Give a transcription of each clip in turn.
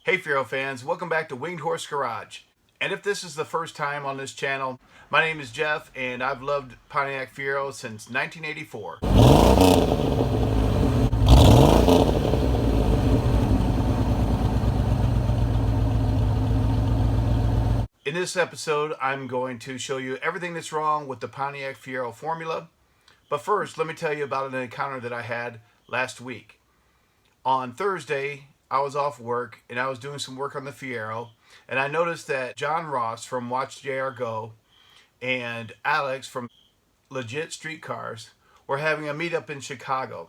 Hey Fiero fans, welcome back to Winged Horse Garage. And if this is the first time on this channel, my name is Jeff and I've loved Pontiac Fiero since 1984. In this episode, I'm going to show you everything that's wrong with the Pontiac Fiero Formula. But first, let me tell you about an encounter that I had last week. On Thursday, I was off work and I was doing some work on the Fiero, and I noticed that John Ross from WatchJRGO and Alex from LegitStreetCars were having a meetup in Chicago.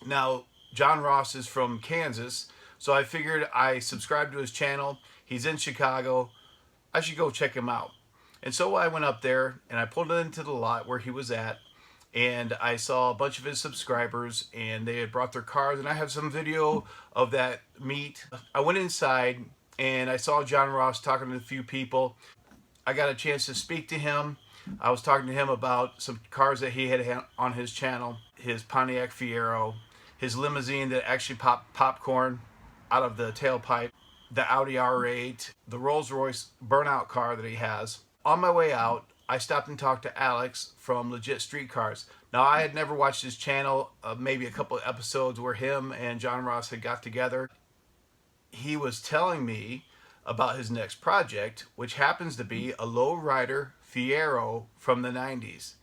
Now, John Ross is from Kansas, so I figured I subscribed to his channel. He's in Chicago. I should go check him out. And so I went up there and I pulled into the lot where he was at, and I saw a bunch of his subscribers and they had brought their cars, and I have some video of that meet. I went inside and I saw John Ross talking to a few people. I got a chance to speak to him. I was talking to him about some cars that he had on his channel, his Pontiac Fiero, his limousine that actually popped popcorn out of the tailpipe, the Audi R8, the Rolls-Royce burnout car that he has. On my way out, I stopped and talked to Alex from LegitStreetCars. Now, I had never watched his channel, maybe a couple of episodes where him and John Ross had got together. He was telling me about his next project, which happens to be a lowrider Fiero from the 90s.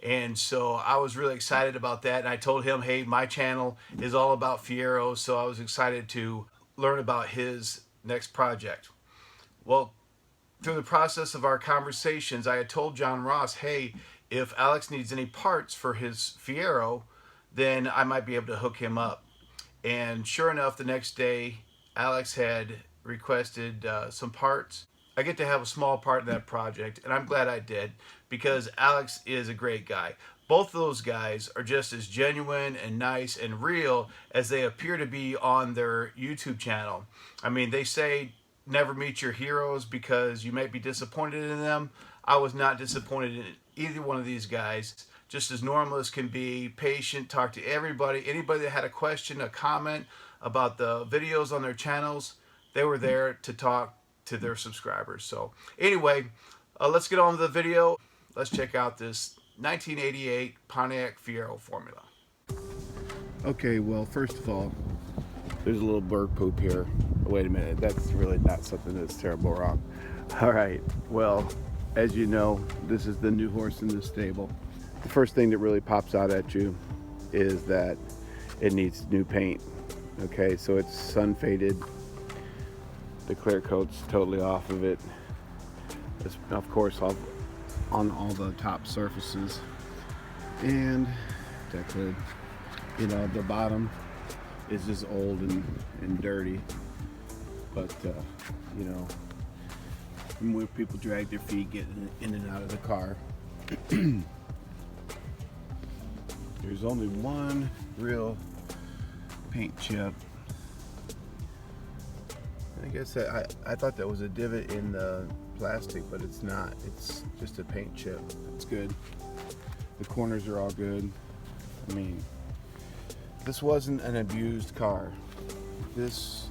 And so I was really excited about that, and I told him, hey, my channel is all about Fieros, so I was excited to learn about his next project. Well, through the process of our conversations, I had told John Ross, hey, if Alex needs any parts for his Fiero, then I might be able to hook him up. And sure enough, the next day, Alex had requested some parts. I get to have a small part in that project, and I'm glad I did, because Alex is a great guy. Both of those guys are just as genuine and nice and real as they appear to be on their YouTube channel. I mean, they say never meet your heroes because you might be disappointed in them. I was not disappointed in either one of these guys. Just as normal as can be, patient, talk to everybody. Anybody that had a question, a comment about the videos on their channels, they were there to talk to their subscribers. So anyway, let's get on with the video. Let's check out this 1988 Pontiac Fiero Formula. Okay, well, first of all, there's a little bird poop here. Wait a minute, that's really not something that's terrible wrong. All right, well, as you know, this is the new horse in the stable. The first thing that really pops out at you is that it needs new paint. Okay, so it's sun faded. The clear coat's totally off of it. It's, of course, on all the top surfaces, and that could, you know, the bottom is just old and dirty, but you know, when people drag their feet getting in and out of the car. There's only one real paint chip. I guess I thought that was a divot in the plastic, but it's not. It's just a paint chip. It's good. The corners are all good. I mean, this wasn't an abused car. This,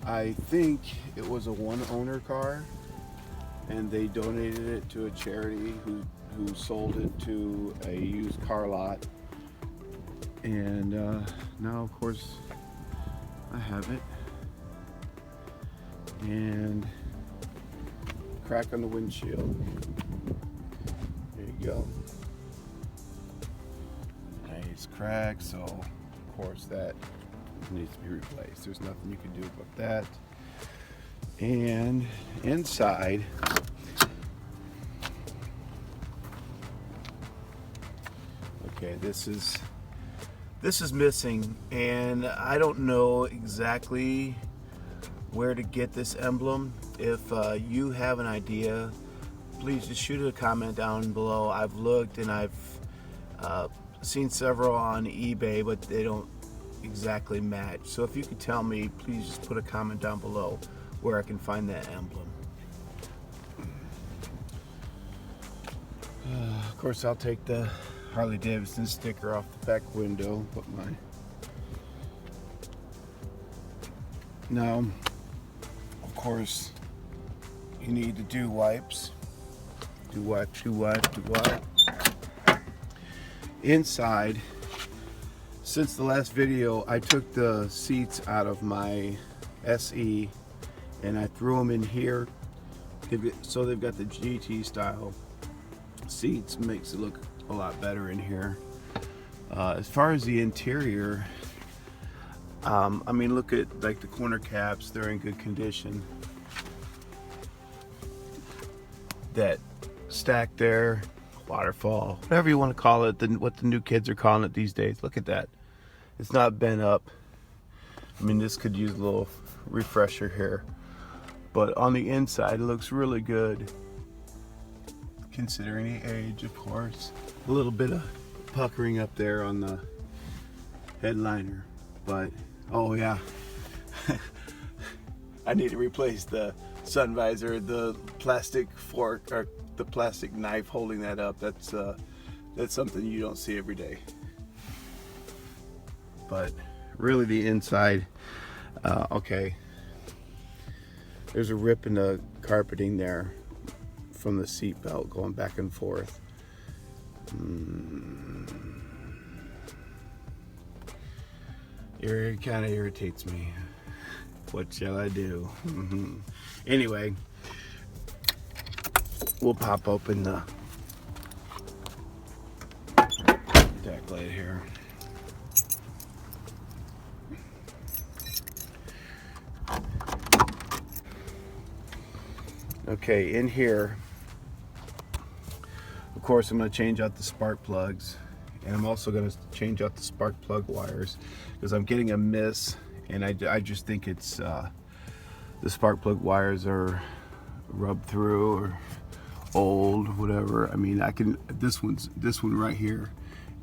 I think it was a one-owner car, and they donated it to a charity who sold it to a used car lot. And now, of course, I have it. And crack on the windshield. There you go. Nice crack, so of course that needs to be replaced. There's nothing you can do about that. And inside, okay, this is missing, and I don't know exactly where to get this emblem. If you have an idea, please just shoot a comment down below. I've looked and I've seen several on eBay, but they don't exactly match. So if you could tell me, please just put a comment down below where I can find that emblem. Of course, I'll take the Harley Davidson sticker off the back window, put my... Now, course, you need the dew wipes. Dew wipe, dew wipe, dew wipe. Inside, since the last video, I took the seats out of my SE and I threw them in here. So they've got the GT style seats, makes it look a lot better in here. As far as the interior, I mean, look at like the corner caps, they're in good condition. That stack there, waterfall, whatever you want to call it, what the new kids are calling it these days. Look at that. It's not bent up. I mean, this could use a little refresher here. But on the inside, it looks really good. Considering the age, of course. A little bit of puckering up there on the headliner. But, oh yeah. I need to replace the sun visor, the plastic fork, or the plastic knife holding that up. That's something you don't see every day. But really the inside, okay. There's a rip in the carpeting there from the seat belt going back and forth. It kind of irritates me. What shall I do? Anyway, we'll pop open the deck light here. Okay, in here, of course, I'm going to change out the spark plugs, and I'm also going to change out the spark plug wires because I'm getting a miss, and I just think it's the spark plug wires are rubbed through or old, whatever. I mean, this one right here,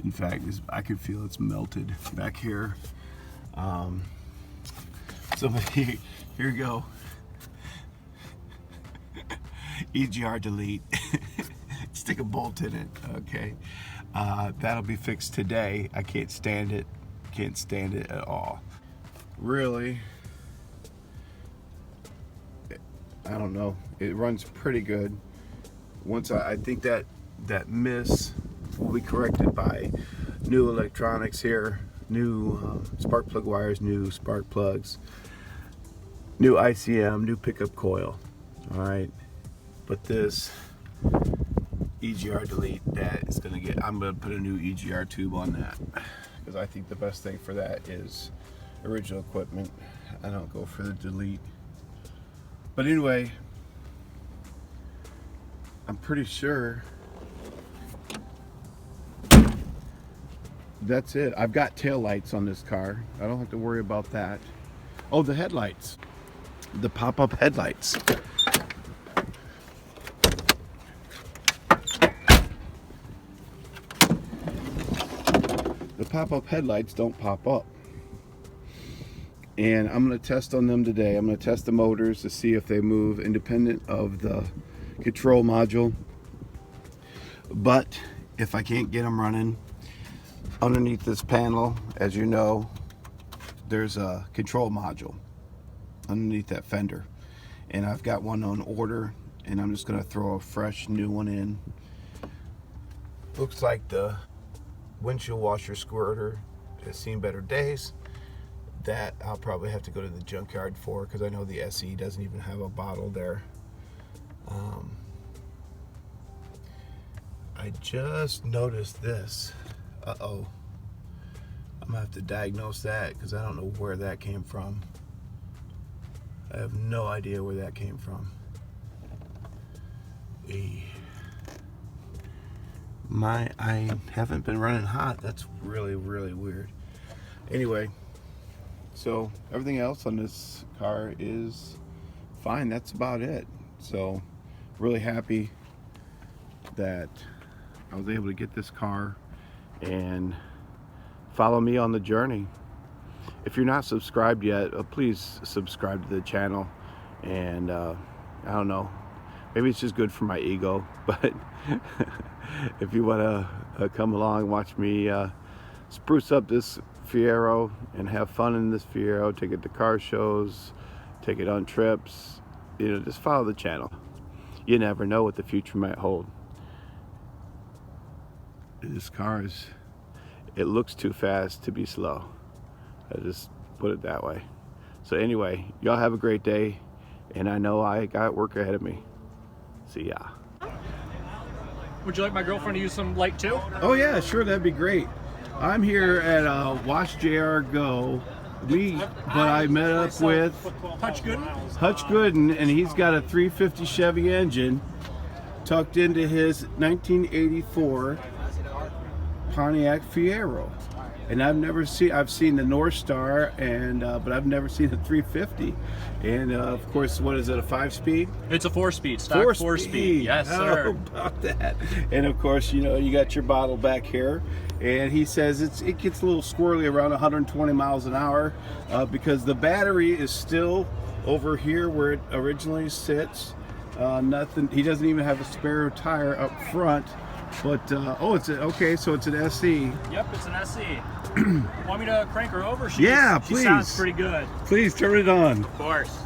in fact, I can feel it's melted back here. So here we go. EGR delete. Stick a bolt in it. Okay, that'll be fixed today. I can't stand it. Can't stand it at all. Really, I don't know. It runs pretty good. Once I think that miss will be corrected by new electronics here, new spark plug wires, new spark plugs, new ICM, new pickup coil. All right. But this EGR delete, I'm gonna put a new EGR tube on that because I think the best thing for that is original equipment. I don't go for the delete. But anyway, I'm pretty sure that's it. I've got tail lights on this car. I don't have to worry about that. Oh, the headlights, the pop-up headlights. The pop-up headlights don't pop up, and I'm going to test on them today. I'm going to test the motors to see if they move independent of the control module. But if I can't get them running, underneath this panel, as you know, there's a control module underneath that fender, and I've got one on order, and I'm just going to throw a fresh new one in. Looks like the windshield washer squirter has seen better days. That I'll probably have to go to the junkyard for because I know the SE doesn't even have a bottle there. I just noticed this. Uh-oh. I'm gonna have to diagnose that because I don't know where that came from. I have no idea where that came from. I haven't been running hot. That's really, really weird. Anyway, so everything else on this car is fine. That's about it. So really happy that I was able to get this car and follow me on the journey. If you're not subscribed yet, please subscribe to the channel. And I don't know, maybe it's just good for my ego, but if you want to come along and watch me spruce up this Fiero and have fun in this Fiero, take it to car shows, take it on trips, just follow the channel. You never know what the future might hold. This car it looks too fast to be slow. I just put it that way. So anyway, y'all have a great day, and I know I got work ahead of me. See ya. Would you like my girlfriend to use some light too? Oh yeah, sure, that'd be great. I'm here at WatchJRGO. But I met up with Hutch Gooden, and he's got a 350 Chevy engine tucked into his 1984 Pontiac Fiero. And I've seen the North Star, and but I've never seen a 350. And of course, what is it, a 5-speed? It's a 4-speed, stock 4-speed. Yes, sir. How about that? And of course, you got your bottle back here. And he says it gets a little squirrely around 120 miles an hour because the battery is still over here where it originally sits. Nothing. He doesn't even have a spare tire up front. But okay, so it's an SE. Yep, it's an SE. Want me to crank her over? Yeah, she please. sounds pretty good. Please turn it on. Of course.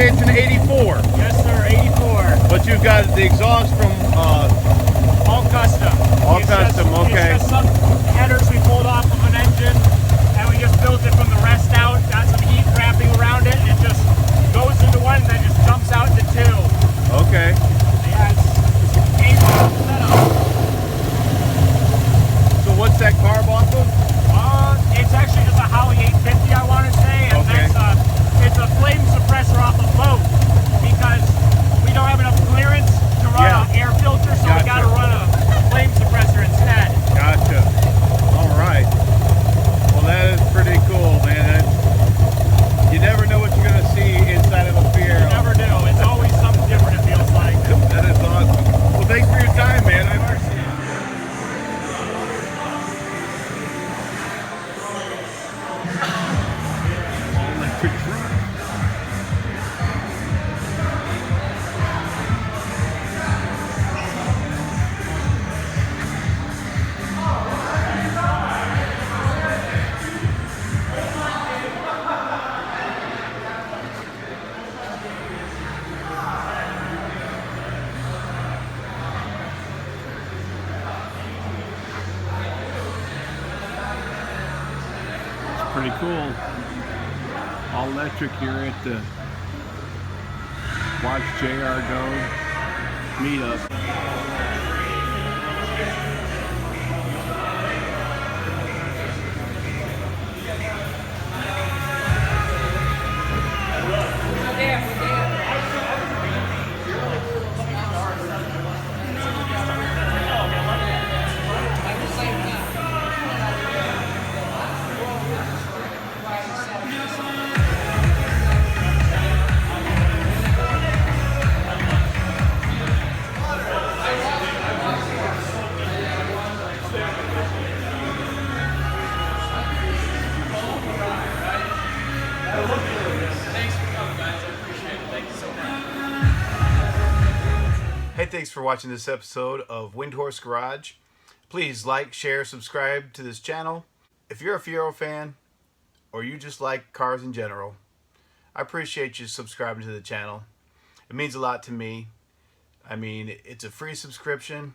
It's an 84. Yes, sir, 84. But you've got the exhaust from all custom. All custom, okay. It's just some headers we pulled off of an engine, and we just built it from the rest out. Got some heat wrapping around it. It just goes into one, and then just jumps out into two. Okay. Yeah, it's 84 setup. So what's that carb off of? It's actually just a Holly 850, I want to say, and okay. It's a flame suppressor off of both because we don't have enough clearance to run an air filter, so we got to run a flame suppressor instead. Gotcha. All right. Well, that is pretty cool, man. You never know what you're going to see inside of a Fiero. You never do. It's always something different, it feels like. That is awesome. Well, thanks for your time, man. I appreciate it. Electric truck. Pretty cool. All electric here at the WatchJRGO meetup. Hey, thanks for watching this episode of Windhorse Garage. Please like, share, subscribe to this channel. If you're a Fiero fan, or you just like cars in general, I appreciate you subscribing to the channel. It means a lot to me. I mean, it's a free subscription.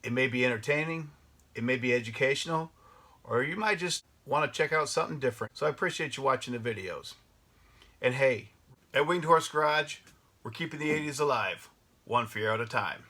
It may be entertaining, it may be educational, or you might just want to check out something different. So I appreciate you watching the videos. And hey, at Winged Horse Garage, we're keeping the 80s alive, one Fiero at a time.